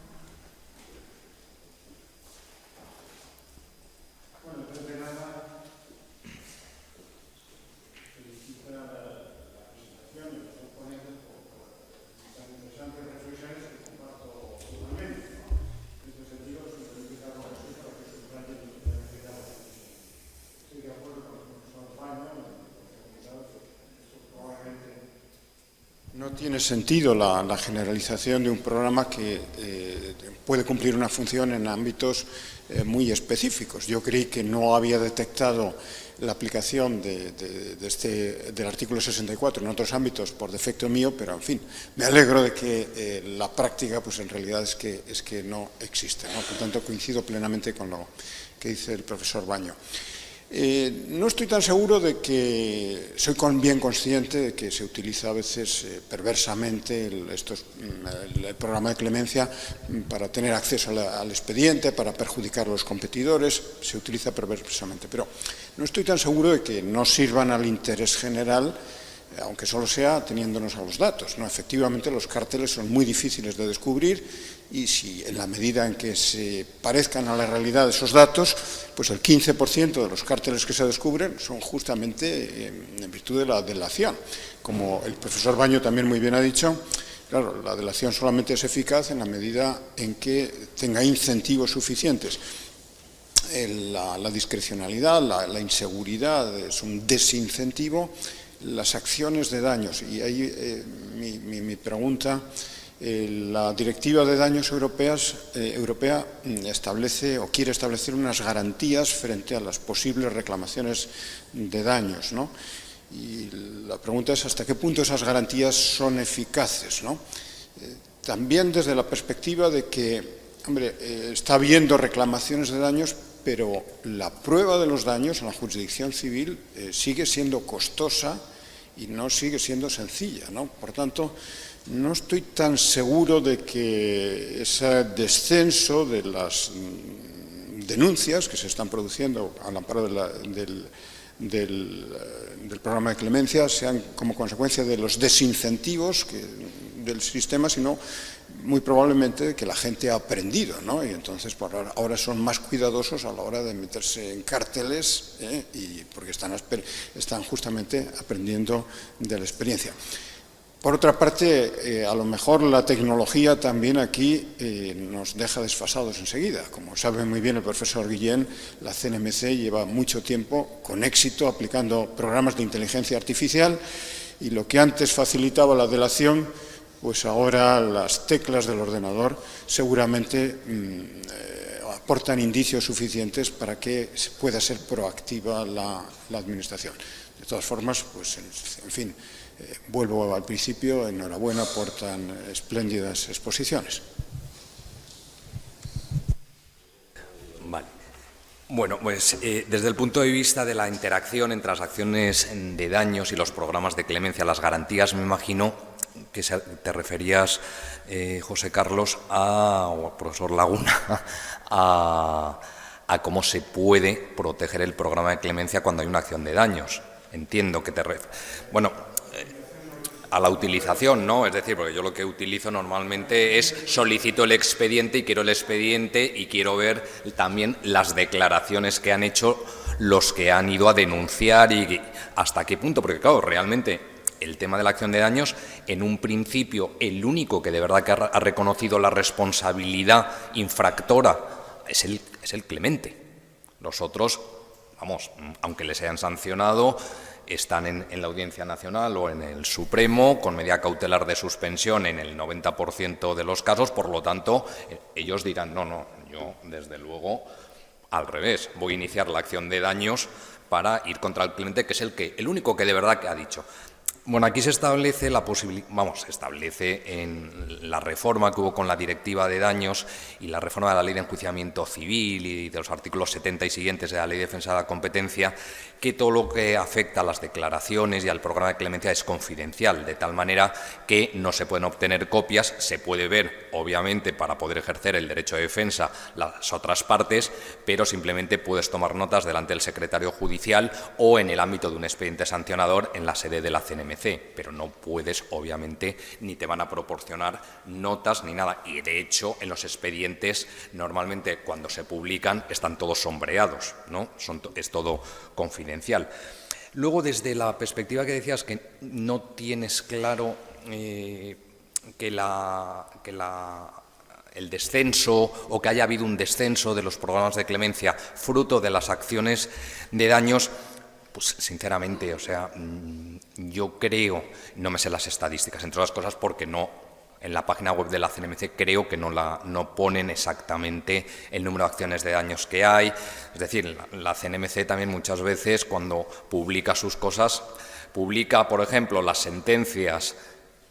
No tiene sentido la generalización de un programa que puede cumplir una función en ámbitos muy específicos. Yo creí que no había detectado la aplicación del artículo 64 en otros ámbitos por defecto mío, pero en fin, me alegro de que la práctica pues en realidad es que no existe, ¿no? Por tanto, coincido plenamente con lo que dice el profesor Baño. No estoy tan seguro de que, soy bien consciente de que se utiliza a veces perversamente el programa de clemencia para tener acceso al expediente, para perjudicar a los competidores, se utiliza perversamente, pero no estoy tan seguro de que no sirvan al interés general, aunque solo sea ateniéndonos a los datos, ¿no? Efectivamente, los cárteles son muy difíciles de descubrir y si en la medida en que se parezcan a la realidad esos datos, pues el 15% de los cárteles que se descubren son justamente en virtud de la delación. Como el profesor Baño también muy bien ha dicho, claro, la delación solamente es eficaz en la medida en que tenga incentivos suficientes. La discrecionalidad, la inseguridad es un desincentivo. Las acciones de daños, y ahí mi pregunta, la Directiva de Daños europea establece o quiere establecer unas garantías frente a las posibles reclamaciones de daños, ¿no? Y la pregunta es hasta qué punto esas garantías son eficaces, ¿no? También desde la perspectiva de que, hombre, está habiendo reclamaciones de daños, pero la prueba de los daños en la jurisdicción civil sigue siendo costosa y no sigue siendo sencilla, ¿no? Por tanto, no estoy tan seguro de que ese descenso de las denuncias que se están produciendo al amparo del programa de clemencia sean como consecuencia de los desincentivos del sistema, sino muy probablemente que la gente ha aprendido, ¿no? Y entonces ahora son más cuidadosos a la hora de meterse en cárteles, y porque están justamente aprendiendo de la experiencia. Por otra parte, a lo mejor la tecnología también aquí nos deja desfasados enseguida. Como sabe muy bien el profesor Guillén, la CNMC lleva mucho tiempo con éxito aplicando programas de inteligencia artificial y lo que antes facilitaba la delación, pues ahora las teclas del ordenador seguramente aportan indicios suficientes para que pueda ser proactiva la administración. De todas formas, pues en fin, vuelvo al principio, enhorabuena por tan espléndidas exposiciones. Vale. Bueno, pues desde el punto de vista de la interacción entre las acciones de daños y los programas de clemencia, las garantías, me imagino que te referías, José Carlos, o al profesor Laguna, a cómo se puede proteger el programa de clemencia cuando hay una acción de daños. Entiendo que te refieres. Bueno, a la utilización, ¿no? Es decir, porque yo lo que utilizo normalmente es solicito el expediente y quiero el expediente y quiero ver también las declaraciones que han hecho los que han ido a denunciar y hasta qué punto, porque claro, realmente el tema de la acción de daños, en un principio, el único que de verdad que ha reconocido la responsabilidad infractora es el clemente. Los otros, vamos, aunque les hayan sancionado, están en la Audiencia Nacional o en el Supremo con medida cautelar de suspensión en el 90% de los casos, por lo tanto, ellos dirán, no, yo desde luego al revés, voy a iniciar la acción de daños para ir contra el clemente, que es el único que de verdad que ha dicho. Bueno, aquí se establece la posibilidad, se establece en la reforma que hubo con la Directiva de Daños y la reforma de la Ley de Enjuiciamiento Civil y de los artículos 70 y siguientes de la Ley de Defensa de la Competencia, que todo lo que afecta a las declaraciones y al programa de clemencia es confidencial, de tal manera que no se pueden obtener copias, se puede ver, obviamente, para poder ejercer el derecho de defensa las otras partes, pero simplemente puedes tomar notas delante del secretario judicial o en el ámbito de un expediente sancionador en la sede de la CNMC, pero no puedes, obviamente, ni te van a proporcionar notas ni nada. Y, de hecho, en los expedientes, normalmente, cuando se publican, están todos sombreados, ¿no? Es todo confidencial. Luego, desde la perspectiva que decías, que no tienes claro que el descenso o que haya habido un descenso de los programas de clemencia fruto de las acciones de daños, pues sinceramente, yo creo, no me sé las estadísticas, entre otras cosas porque en la página web de la CNMC creo que no ponen exactamente el número de acciones de daños que hay. Es decir, la CNMC también muchas veces, cuando publica sus cosas, publica, por ejemplo, las sentencias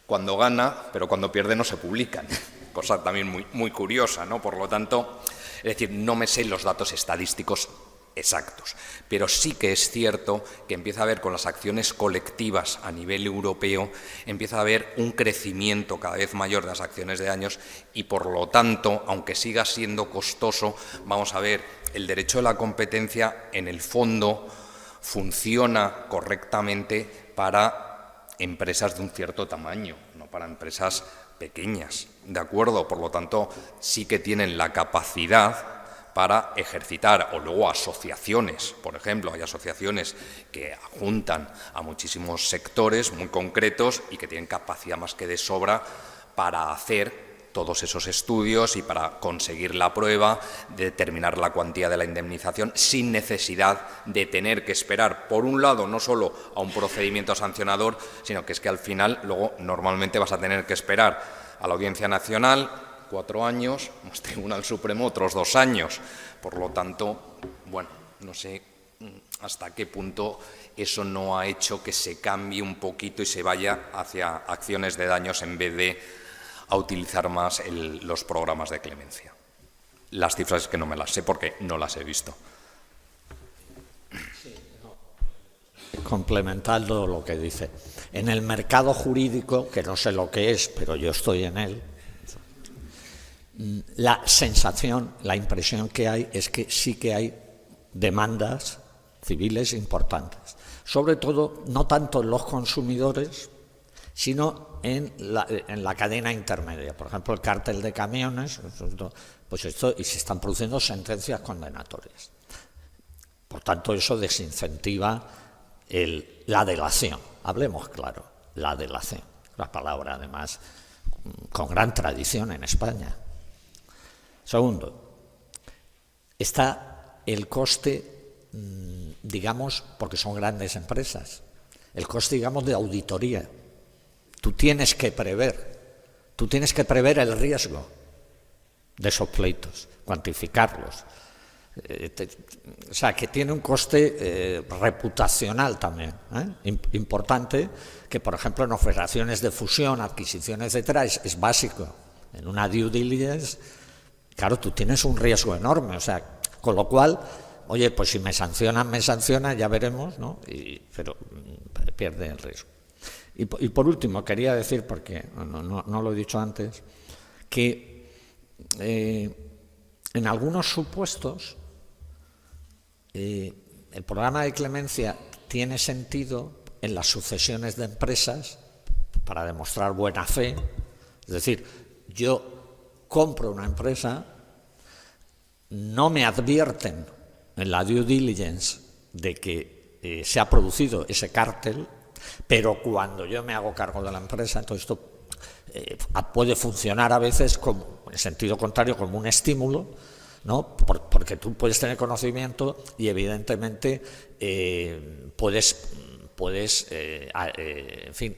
cuando gana, pero cuando pierde no se publican. Cosa también muy, muy curiosa, ¿no? Por lo tanto, es decir, no me sé los datos estadísticos exactos, pero sí que es cierto que empieza a haber, con las acciones colectivas a nivel europeo, empieza a haber un crecimiento cada vez mayor de las acciones de daños y, por lo tanto, aunque siga siendo costoso, vamos a ver, el derecho de la competencia, en el fondo, funciona correctamente para empresas de un cierto tamaño, no para empresas pequeñas, ¿de acuerdo? Por lo tanto, sí que tienen la capacidad para ejercitar, o luego asociaciones, por ejemplo, hay asociaciones que juntan a muchísimos sectores muy concretos y que tienen capacidad más que de sobra para hacer todos esos estudios y para conseguir la prueba, determinar la cuantía de la indemnización sin necesidad de tener que esperar, por un lado, no solo a un procedimiento sancionador, sino que es que al final luego normalmente vas a tener que esperar a la Audiencia Nacional 4 años, más Tribunal Supremo otros 2 años. Por lo tanto, bueno, no sé hasta qué punto eso no ha hecho que se cambie un poquito y se vaya hacia acciones de daños en vez de a utilizar más los programas de clemencia. Las cifras es que no me las sé porque no las he visto. Complementando lo que dice, en el mercado jurídico, que no sé lo que es, pero yo estoy en él, la sensación, la impresión que hay es que sí que hay demandas civiles importantes, sobre todo no tanto en los consumidores, sino en la cadena intermedia. Por ejemplo, el cártel de camiones, pues esto, y se están produciendo sentencias condenatorias. Por tanto, eso desincentiva la delación. Hablemos claro, la delación, la palabra además con gran tradición en España. Segundo, está el coste, digamos, porque son grandes empresas, el coste, digamos, de auditoría. Tú tienes que prever el riesgo de esos pleitos, cuantificarlos. O sea, que tiene un coste reputacional también, importante, que, por ejemplo, en operaciones de fusión, adquisición, etcétera, es básico. En una due diligence, claro, tú tienes un riesgo enorme, o sea, con lo cual, oye, pues si me sancionan, ya veremos, ¿no? Pero pierde el riesgo. Y por último, quería decir, porque no lo he dicho antes, que en algunos supuestos el programa de clemencia tiene sentido en las sucesiones de empresas para demostrar buena fe. Es decir, yo compro una empresa, no me advierten en la due diligence de que se ha producido ese cártel, pero cuando yo me hago cargo de la empresa, entonces esto puede funcionar a veces como, en sentido contrario, como un estímulo, ¿no? Porque tú puedes tener conocimiento y evidentemente puedes en fin,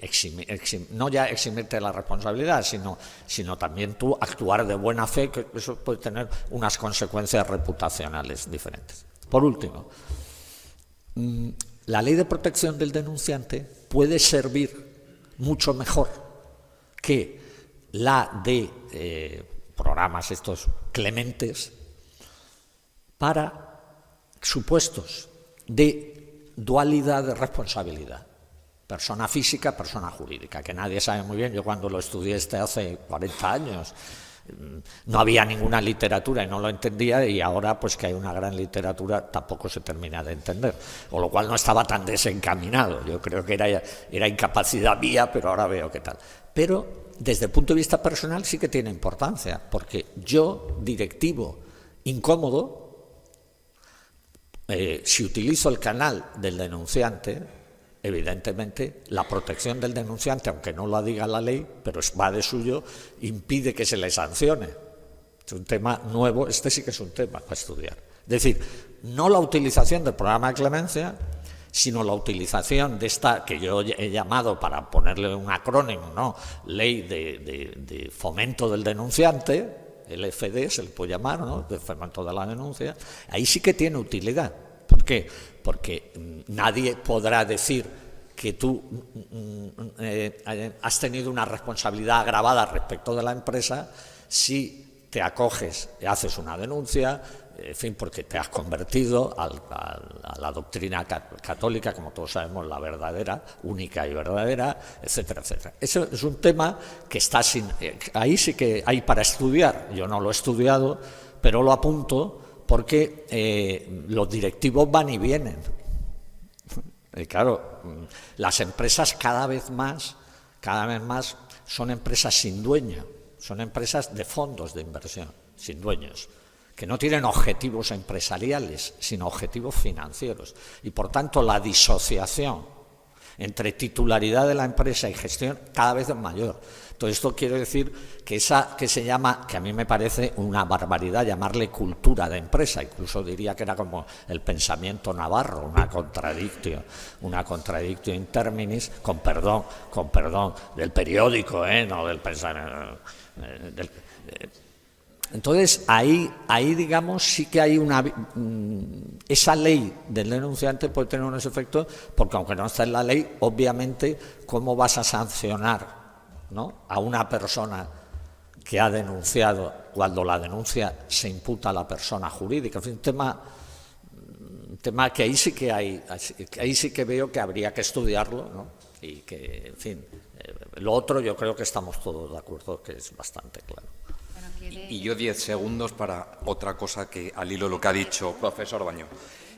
no ya eximirte de la responsabilidad, sino también tú actuar de buena fe, que eso puede tener unas consecuencias reputacionales diferentes. Por último, la ley de protección del denunciante puede servir mucho mejor que la de programas estos clementes para supuestos de dualidad de responsabilidad. Persona física, persona jurídica, que nadie sabe muy bien. Yo cuando lo estudié hace 40 años, no había ninguna literatura y no lo entendía, y ahora pues que hay una gran literatura tampoco se termina de entender, con lo cual no estaba tan desencaminado. Yo creo que era incapacidad mía, pero ahora veo qué tal. Pero desde el punto de vista personal sí que tiene importancia, porque yo, directivo incómodo, si utilizo el canal del denunciante, evidentemente, la protección del denunciante, aunque no lo diga la ley, pero va de suyo, impide que se le sancione. Es un tema nuevo, este sí que es un tema para estudiar. Es decir, no la utilización del programa de clemencia, sino la utilización de esta, que yo he llamado, para ponerle un acrónimo, ¿no?, Ley de Fomento del Denunciante, LFD se le puede llamar, ¿no?, de Fomento de la Denuncia. Ahí sí que tiene utilidad. ¿Por qué? Porque nadie podrá decir que tú has tenido una responsabilidad agravada respecto de la empresa si te acoges y haces una denuncia, en fin, porque te has convertido a la doctrina católica, como todos sabemos, la verdadera, única y verdadera, etcétera, etcétera. Eso es un tema que está ahí sí que hay para estudiar. Yo no lo he estudiado, pero lo apunto, porque los directivos van y vienen. Y claro, las empresas cada vez más son empresas sin dueño, son empresas de fondos de inversión, sin dueños, que no tienen objetivos empresariales, sino objetivos financieros. Y por tanto la disociación entre titularidad de la empresa y gestión cada vez es mayor. Todo esto quiere decir que esa que se llama, que a mí me parece una barbaridad llamarle cultura de empresa, incluso diría que era como el pensamiento navarro, una contradictio in terminis, con perdón del periódico, no del pensamiento. Entonces, ahí digamos, sí que hay esa ley del denunciante puede tener unos efectos, porque aunque no está en la ley, obviamente, ¿cómo vas a sancionar, ¿no?, a una persona que ha denunciado cuando la denuncia se imputa a la persona jurídica? En fin, un tema que ahí sí que veo que habría que estudiarlo, ¿no? Y que, en fin, lo otro yo creo que estamos todos de acuerdo, que es bastante claro. Y yo 10 segundos para otra cosa que al hilo de lo que ha dicho profesor Baño,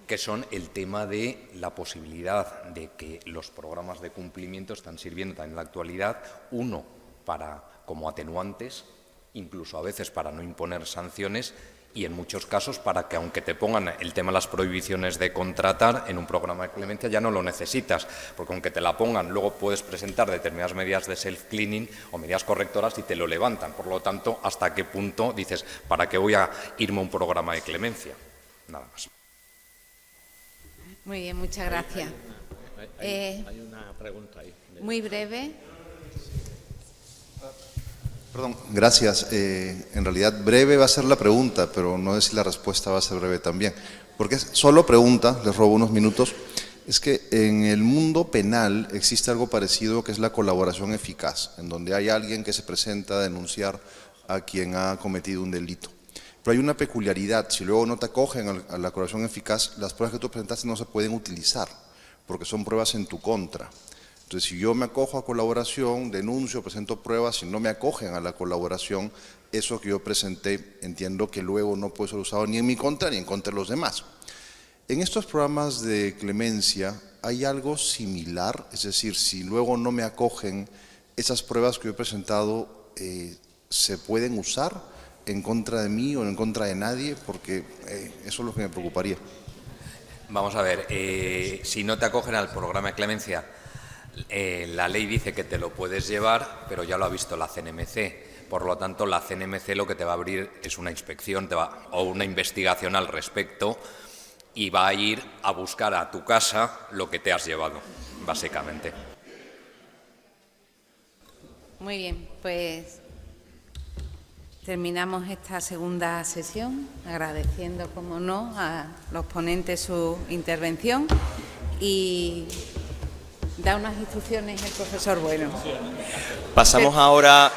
que son el tema de la posibilidad de que los programas de cumplimiento están sirviendo también en la actualidad, uno, como atenuantes, incluso a veces para no imponer sanciones, y en muchos casos para que, aunque te pongan el tema de las prohibiciones de contratar en un programa de clemencia, ya no lo necesitas, porque aunque te la pongan, luego puedes presentar determinadas medidas de self-cleaning o medidas correctoras y te lo levantan. Por lo tanto, ¿hasta qué punto dices, para qué voy a irme a un programa de clemencia? Nada más. Muy bien, muchas gracias. Hay una pregunta ahí. Muy breve. Perdón, gracias. En realidad breve va a ser la pregunta, pero no sé si la respuesta va a ser breve también. Porque es solo pregunta, les robo unos minutos, es que en el mundo penal existe algo parecido que es la colaboración eficaz, en donde hay alguien que se presenta a denunciar a quien ha cometido un delito. Pero hay una peculiaridad, si luego no te acogen a la colaboración eficaz, las pruebas que tú presentaste no se pueden utilizar, porque son pruebas en tu contra. Entonces, si yo me acojo a colaboración, denuncio, presento pruebas, si no me acogen a la colaboración, eso que yo presenté, entiendo que luego no puede ser usado ni en mi contra ni en contra de los demás. En estos programas de clemencia, ¿hay algo similar? Es decir, si luego no me acogen, esas pruebas que yo he presentado, ¿se pueden usar en contra de mí o en contra de nadie? Porque eso es lo que me preocuparía. Vamos a ver, si no te acogen al programa de clemencia, la ley dice que te lo puedes llevar, pero ya lo ha visto la CNMC. Por lo tanto, la CNMC lo que te va a abrir es una inspección o una investigación al respecto y va a ir a buscar a tu casa lo que te has llevado, básicamente. Muy bien, pues terminamos esta segunda sesión, agradeciendo, como no, a los ponentes su intervención y Da unas instrucciones el profesor Bueno. Pasamos ahora...